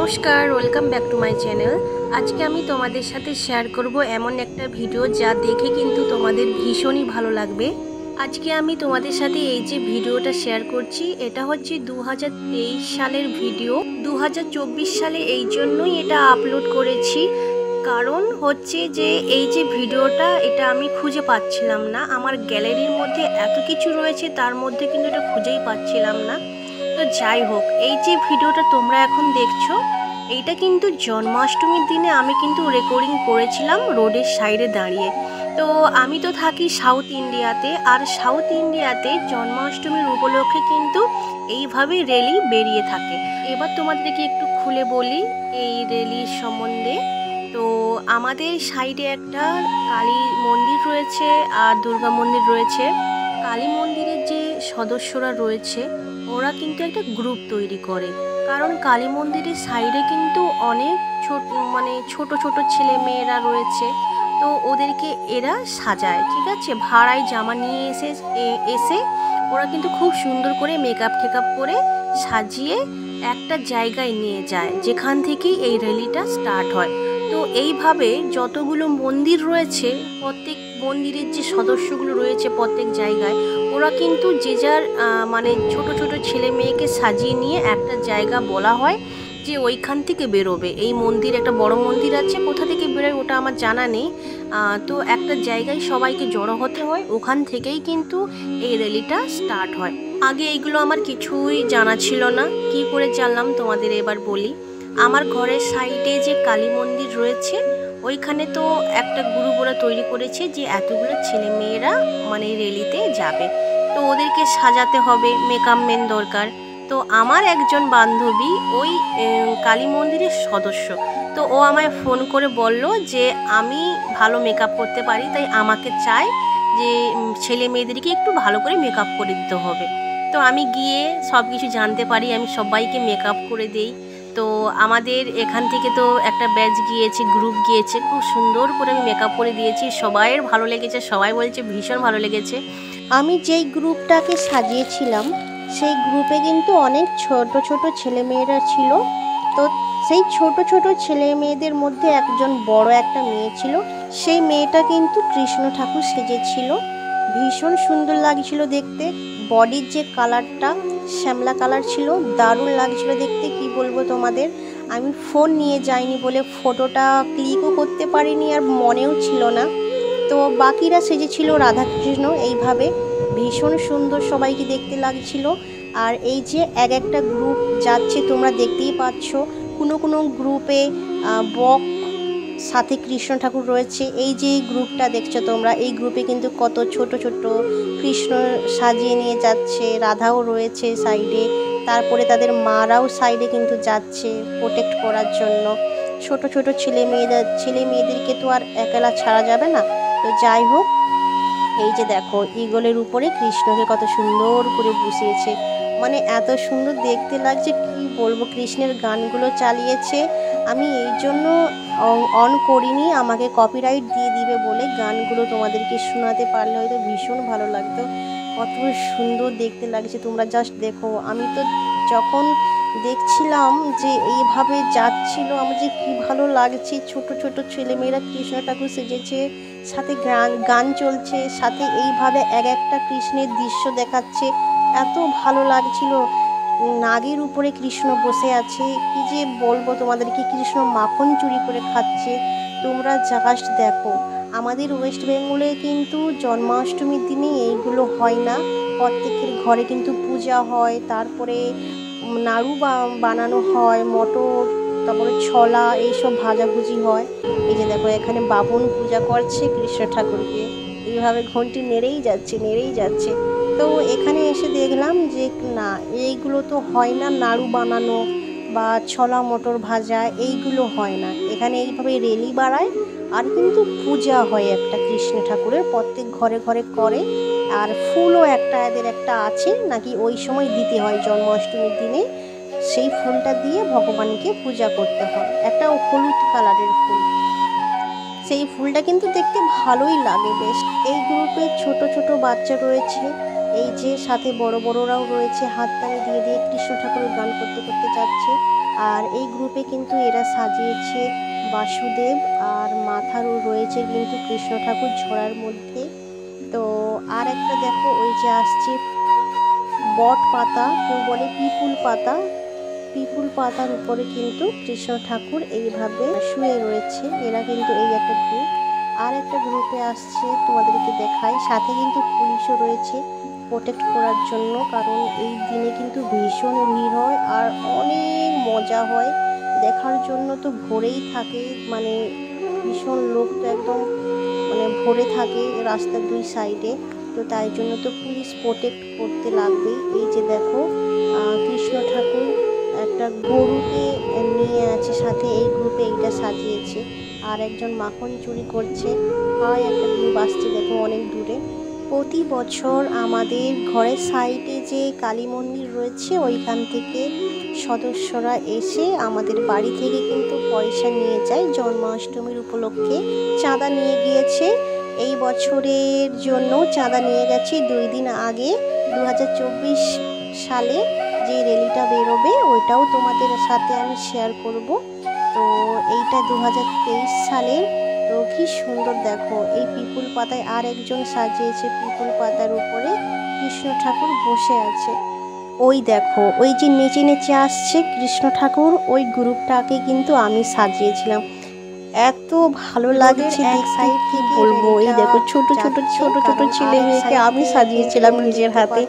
নমস্কার, welcome back to my channel. আজকে আমি তোমাদের সাথে শেয়ার করব এমন একটা ভিডিও যা দেখে কিন্তু তোমাদের ভীষণই ভালো লাগবে। আজকে আমি তোমাদের সাথে এই যে ভিডিওটা শেয়ার করছি, এটা হচ্ছে 2023 সালের ভিডিও। 2024 সালে এই জন্যই এটা আপলোড করেছি, কারণ হচ্ছে যে এই যে ভিডিওটা এটা আমি খুঁজে পাচ্ছিলাম না। আমার গ্যালারির মধ্যে এত কিছু রয়েছে, তার মধ্যে কিন্তু এটা খুঁজেই পাচ্ছিলাম না। তো যাই হোক, এই যে ভিডিওটা তোমরা এখন দেখছো, এইটা কিন্তু জন্মাষ্টমীর দিনে আমি কিন্তু রেকর্ডিং করেছিলাম রোডের সাইডে দাঁড়িয়ে। তো আমি তো থাকি সাউথ ইন্ডিয়াতে, আর সাউথ ইন্ডিয়াতে জন্মাষ্টমীর উপলক্ষে কিন্তু এইভাবে র্যালি বেরিয়ে থাকে। এবার তোমাদেরকে একটু খুলে বলি এই র্যালির সম্বন্ধে। তো আমাদের সাইডে একটা কালী মন্দির রয়েছে আর দুর্গা মন্দির রয়েছে। কালী মন্দিরের যে সদস্যরা রয়েছে ওরা কিন্তু একটা গ্রুপ তৈরি করে, কারণ কালী মন্দিরের সাইডে কিন্তু অনেক ছোট ছোট ছেলে মেয়েরা রয়েছে। তো ওদেরকে এরা সাজায়, ঠিক আছে, ভাড়ায় জামা নিয়ে এসে ওরা কিন্তু খুব সুন্দর করে মেকআপ টেকআপ করে সাজিয়ে একটা জায়গায় নিয়ে যায়, যেখান থেকেই এই র্যালিটা স্টার্ট হয়। তো এইভাবে যতগুলো মন্দির রয়েছে, প্রত্যেক মন্দিরের যে সদস্যগুলো রয়েছে প্রত্যেক জায়গায়, ওরা কিন্তু যে যার ছোট ছোট ছেলে মেয়েকে সাজিয়ে নিয়ে একটা জায়গা বলা হয় যে ওইখান থেকে বেরোবে। এই মন্দির একটা বড় মন্দির আছে, কোথা থেকে বেরোয় ওটা আমার জানা নেই। তো একটা জায়গায় সবাইকে জড়ো হতে হয়, ওখান থেকেই কিন্তু এই র্যালিটা স্টার্ট হয়। আগে এইগুলো আমার কিছুই জানা ছিল না, কি করে জানলাম তোমাদের এবার বলি। আমার ঘরের সাইডে যে কালী মন্দির রয়েছে, ওইখানে তো একটা গ্রুপ ওরা তৈরি করেছে যে এতগুলো ছেলে মেয়েরা র্যালিতে যাবে, তো ওদেরকে সাজাতে হবে, মেকআপ ম্যান দরকার। তো আমার একজন বান্ধবী ওই কালী মন্দিরের সদস্য, তো ও আমায় ফোন করে বলল যে আমি ভালো মেকআপ করতে পারি, তাই আমাকে চায় যে ছেলে মেয়েদেরকে একটু ভালো করে মেকআপ করে দিতে হবে। তো আমি গিয়ে সব কিছু জানতে পারি, আমি সবাইকে মেকআপ করে দেই। তো আমাদের এখান থেকে তো একটা ব্যাচ গিয়েছে, গ্রুপ গিয়েছে, খুব সুন্দর করে আমি মেকআপ করে দিয়েছি। সবাইয়ের ভালো লেগেছে, সবাই বলছে ভীষণ ভালো লেগেছে। আমি যেই গ্রুপটাকে সাজিয়েছিলাম সেই গ্রুপে কিন্তু অনেক ছোট ছোট ছেলে মেয়েরা ছিল। তো সেই ছোট ছোট ছেলে মেয়েদের মধ্যে একজন বড় একটা মেয়ে ছিল, সেই মেয়েটা কিন্তু কৃষ্ণ ঠাকুর সেজেছিল। ভীষণ সুন্দর লাগছিল দেখতে। বডির যে কালারটা শ্যামলা কালার ছিল, দারুণ লাগছিল দেখতে, কি বলবো তোমাদের। আমি ফোন নিয়ে যাইনি বলে ফটোটা ক্লিকও করতে পারিনি, আর মনেও ছিল না। তো বাকিরা সেজেছিল রাধাকৃষ্ণ এইভাবে। ভীষণ সুন্দর সবাইকে দেখতে লাগছিল। আর এই যে এক একটা গ্রুপ যাচ্ছে, তোমরা দেখতেই পাচ্ছ। কোনো কোনো গ্রুপে বক সাথে কৃষ্ণ ঠাকুর রয়েছে। এই যে গ্রুপটা দেখছো তোমরা, এই গ্রুপে কিন্তু কত ছোট ছোট কৃষ্ণ সাজিয়ে নিয়ে যাচ্ছে, রাধাও রয়েছে সাইডে। তারপরে তাদের মারাও সাইডে কিন্তু যাচ্ছে প্রোটেক্ট করার জন্য। ছোট ছোট ছেলে মেয়েদেরকে তো আর একলা ছাড়া যাবে না। তো যাই হোক, এই যে দেখো ঈগলের উপরে কৃষ্ণকে কত সুন্দর করে বসিয়েছে, এত সুন্দর দেখতে লাগছে, কি বলবো। কৃষ্ণের গানগুলো চালিয়েছে, আমি এই জন্য অন করিনি, আমাকে কপিরাইট দিয়ে দিবে বলে। গানগুলো তোমাদেরকে শোনাতে পারলে হয়তো ভীষণ ভালো লাগতো। কত সুন্দর দেখতে লাগছে, তোমরা জাস্ট দেখো। আমি তো যখন দেখছিলাম যে এইভাবে যাচ্ছিল, আমার যে কি ভালো লাগছে। ছোট ছোট ছেলেমেয়েরা কৃষ্ণ ঠাকুর সেজেছে, সাথে গান চলছে, সাথে এইভাবে এক একটা কৃষ্ণের দৃশ্য দেখাচ্ছে, এত ভালো লাগছিল। নাগের উপরে কৃষ্ণ বসে আছে, কি যে বলবো তোমাদেরকে। কৃষ্ণ মাখন চুরি করে খাচ্ছে, তোমরা জাস্ট দেখো। আমাদের ওয়েস্ট বেঙ্গলে কিন্তু জন্মাষ্টমীর দিনে এইগুলো হয় না, প্রত্যেকের ঘরে কিন্তু পূজা হয়, তারপরে নাড়ু বানানো হয়, মটর, তারপরে ছোলা, এইসব ভাজাভুজি হয়। এই যে দেখো এখানে বামুন পূজা করছে কৃষ্ণ ঠাকুরকে, এইভাবে ঘন্টি নেড়েই যাচ্ছে। তো এখানে এসে দেখলাম যে না, এইগুলো তো হয় না, নাড়ু বানানো বা ছোলা মটর ভাজা এইগুলো হয় না এখানে। এইভাবে রেলি বাড়ায়, আর কিন্তু পূজা হয় একটা কৃষ্ণ ঠাকুরের, প্রত্যেক ঘরে ঘরে করে। আর ফুলও এদের একটা আছে নাকি, ওই সময় দিতে হয় জন্মাষ্টমীর দিনে। সেই ফুলটা দিয়ে ভগবানকে পূজা করতে হয়, একটা হলুদ কালারের ফুল। সেই ফুলটা কিন্তু দেখতে ভালোই লাগে বেশ। এই গ্রুপে ছোট ছোট বাচ্চা রয়েছে, এই যে সাথে বড় বড়রাও রয়েছে, হাততালি দিয়ে দিয়ে কৃষ্ণ ঠাকুরের গান করতে করতে যাচ্ছে। আর এই গ্রুপে কিন্তু এরা সাজিয়েছে বাসুদেব, আর মাথারও রয়েছে কিন্তু কৃষ্ণ ঠাকুর ঝোড়ার মধ্যে। তো আর একটা দেখো, ওই যে আসছে বট পাতা, কেউ বলে পিপুল পাতা, পিপুল পাতার উপরে কিন্তু কৃষ্ণ ঠাকুর এইভাবে শুয়ে রয়েছে। এরা কিন্তু এই একটা গ্রুপ। আর একটা গ্রুপে আসছে, তোমাদেরকে দেখায়, সাথে কিন্তু পুলিশও রয়েছে প্রোটেক্ট করার জন্য, কারণ এই দিনে কিন্তু ভীষণ ভিড় হয় আর অনেক মজা হয় দেখার জন্য। তো ভরেই থাকে, মানে ভীষণ লোক তো একদম মানে ভরে থাকে রাস্তার দুই সাইডে। তো তাই জন্য তো পুলিশ প্রোটেক্ট করতে লাগবেই। এই যে দেখো কৃষ্ণ ঠাকুর একটা গরুকে নিয়ে আছে সাথে, এই গ্রুপে এইটা সাজিয়েছে। আর একজন মাখন চুরি করছে। আর একটা গ্রুপ আসছে দেখো অনেক দূরে। প্রতি বছর আমাদের ঘরের সাইডে যে কালী মন্দির রয়েছে ওইখান থেকে সদস্যরা এসে আমাদের বাড়ি থেকে কিন্তু পয়সা নিয়ে যায় জন্মাষ্টমীর উপলক্ষে। চাঁদা নিয়ে গিয়েছে, এই বছরের জন্য চাঁদা নিয়ে গেছে 2 দিন আগে। 2024 সালে যে র্যালিটা বেরোবে ওইটাও তোমাদের সাথে আমি শেয়ার করব। তো এইটা 2023 সালের। তো কি সুন্দর দেখো, এই পিপুল পাতায় আর একজন সাজিয়েছে, পিপুল পাতার উপরে কৃষ্ণ ঠাকুর বসে আছে। ওই দেখো, ওই যে নেচে নেচে আসছে কৃষ্ণ ঠাকুর, ওই গ্রুপটাকে কিন্তু আমি সাজিয়েছিলাম। এত ভালো লাগছে এক সাইড কি বলবো। এই দেখো ছোট ছোট ছোট ছোট ছেলে মেয়েকে আমি সাজিয়েছিলাম নিজের হাতে।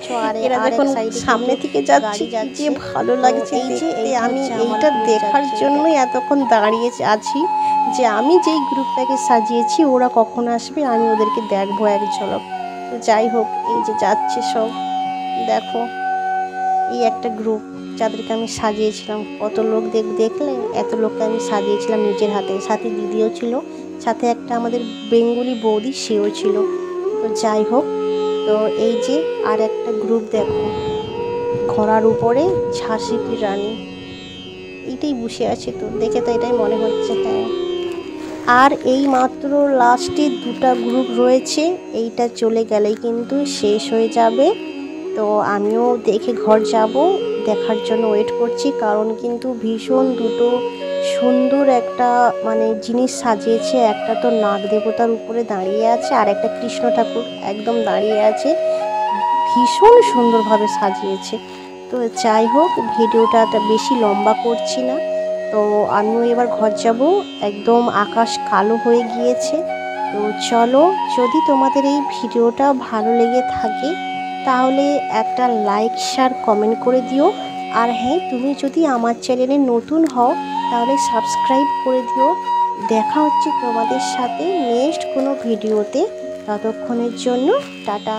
এরা যখন সামনে থেকে যাচ্ছে কি যে ভালো লাগছে দেখতে। আমি এইটা দেখার জন্যই এতক্ষণ দাঁড়িয়ে আছি যে আমি যেই গ্রুপটাকে সাজিয়েছি ওরা কখন আসবে, আমি ওদেরকে দেখবো এক ঝলক। তো যাই হোক, এই যে যাচ্ছে সব, দেখো এই একটা গ্রুপ যাদেরকে আমি সাজিয়েছিলাম। কত লোক দেখলে, এত লোককে আমি সাজিয়েছিলাম নিজের হাতে। সাথে দিদিও ছিল, সাথে একটা আমাদের বেঙ্গলি বৌদি, সেও ছিল। তো যাই হোক, তো এই যে আর একটা গ্রুপ দেখো, ঘোড়ার উপরে ঝাঁসি কি রানী, এইটাই বসে আছে। তো দেখে তো এটাই মনে হচ্ছে। হ্যাঁ, আর এই মাত্র লাস্টে 2টা গ্রুপ রয়েছে, এইটা চলে গেলেই কিন্তু শেষ হয়ে যাবে। তো আমিও দেখে ঘর যাব, দেখার জন্য ওয়েট করছি, কারণ কিন্তু ভীষণ দুটো সুন্দর একটা মানে জিনিস সাজিয়েছে। একটা তো নাগ দেবতার উপরে দাঁড়িয়ে আছে, আর একটা কৃষ্ণ ঠাকুর একদম দাঁড়িয়ে আছে, ভীষণ সুন্দরভাবে সাজিয়েছে। তো যাই হোক, ভিডিওটা বেশি লম্বা করছি না। তো আমিও এবার ঘর যাব, একদম আকাশ কালো হয়ে গিয়েছে। তো চলো, যদি তোমাদের এই ভিডিওটা ভালো লেগে থাকে তাহলে একটা লাইক শেয়ার কমেন্ট করে দিও। আর হ্যাঁ, তুমি যদি আমার চ্যানেলে নতুন হও তাহলে সাবস্ক্রাইব করে দিও। দেখা হচ্ছে তোমাদের সাথে নেক্সট কোনো ভিডিওতে। ততক্ষণের জন্য টাটা।